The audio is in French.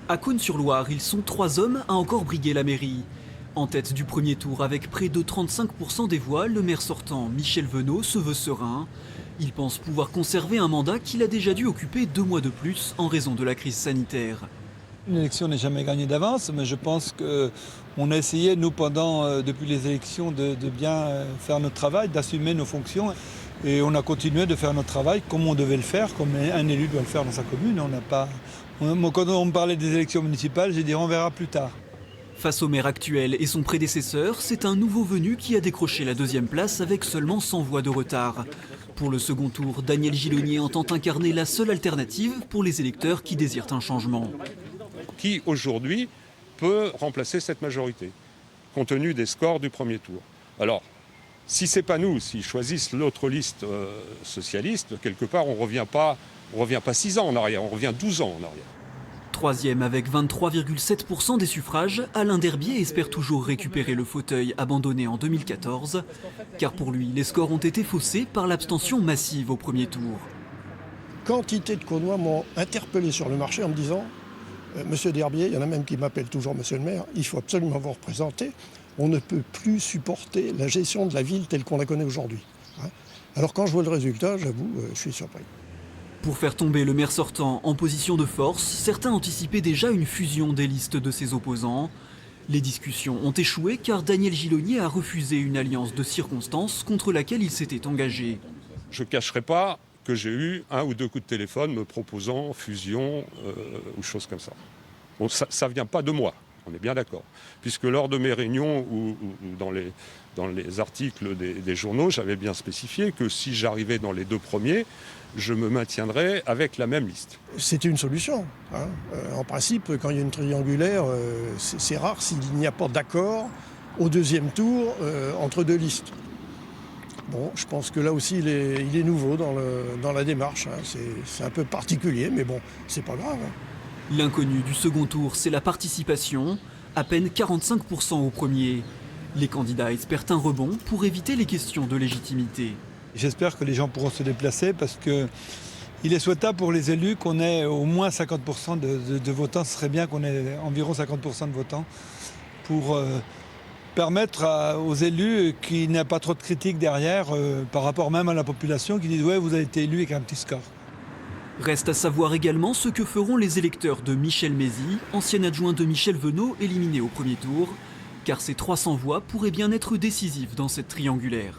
À Cosne-sur-Loire, ils sont 3 hommes à encore briguer la mairie. En tête du premier tour, avec près de 35% des voix, le maire sortant, Michel Venot, se veut serein. Il pense pouvoir conserver un mandat qu'il a déjà dû occuper 2 mois de plus en raison de la crise sanitaire. Une élection n'est jamais gagnée d'avance, mais je pense qu'on a essayé, nous, depuis les élections, de bien faire notre travail, d'assumer nos fonctions. Et on a continué de faire notre travail comme on devait le faire, comme un élu doit le faire dans sa commune. Quand on me parlait des élections municipales, j'ai dit on verra plus tard. Face au maire actuel et son prédécesseur, c'est un nouveau venu qui a décroché la 2e place avec seulement 100 voix de retard. Pour le second tour, Daniel Gilonnier entend incarner la seule alternative pour les électeurs qui désirent un changement. Qui aujourd'hui peut remplacer cette majorité, compte tenu des scores du premier tour. Alors, si c'est pas nous, s'ils choisissent l'autre liste socialiste, quelque part on revient pas 6 ans en arrière, on revient 12 ans en arrière. 3e avec 23,7% des suffrages, Alain Derbier espère toujours récupérer le fauteuil abandonné en 2014, car pour lui, les scores ont été faussés par l'abstention massive au premier tour. Quantité de Caunois m'ont interpellé sur le marché en me disant Monsieur Derbier, il y en a même qui m'appellent toujours Monsieur le maire, il faut absolument vous représenter. On ne peut plus supporter la gestion de la ville telle qu'on la connaît aujourd'hui. Alors quand je vois le résultat, j'avoue, je suis surpris. Pour faire tomber le maire sortant en position de force, certains anticipaient déjà une fusion des listes de ses opposants. Les discussions ont échoué car Daniel Gilonnier a refusé une alliance de circonstances contre laquelle il s'était engagé. Je ne cacherai pas que j'ai eu 1 ou 2 coups de téléphone me proposant fusion ou choses comme ça. Bon, ça ne vient pas de moi, on est bien d'accord. Puisque lors de mes réunions ou dans les articles des journaux, j'avais bien spécifié que si j'arrivais dans les 2 premiers, je me maintiendrais avec la même liste. C'était une solution. En principe, quand il y a une triangulaire, c'est rare s'il n'y a pas d'accord au 2e tour entre 2 listes. Bon, je pense que là aussi, il est nouveau dans la démarche. C'est un peu particulier, mais bon, c'est pas grave. L'inconnu du second tour, c'est la participation, à peine 45% au premier. Les candidats espèrent un rebond pour éviter les questions de légitimité. J'espère que les gens pourront se déplacer parce qu'il est souhaitable pour les élus qu'on ait au moins 50% de votants. Ce serait bien qu'on ait environ 50% de votants pour permettre aux élus qu'il n'y ait pas trop de critiques derrière par rapport même à la population qui disent « ouais, vous avez été élu avec un petit score ». Reste à savoir également ce que feront les électeurs de Michel Mézy, ancien adjoint de Michel Venot, éliminé au premier tour, car ces 300 voix pourraient bien être décisives dans cette triangulaire.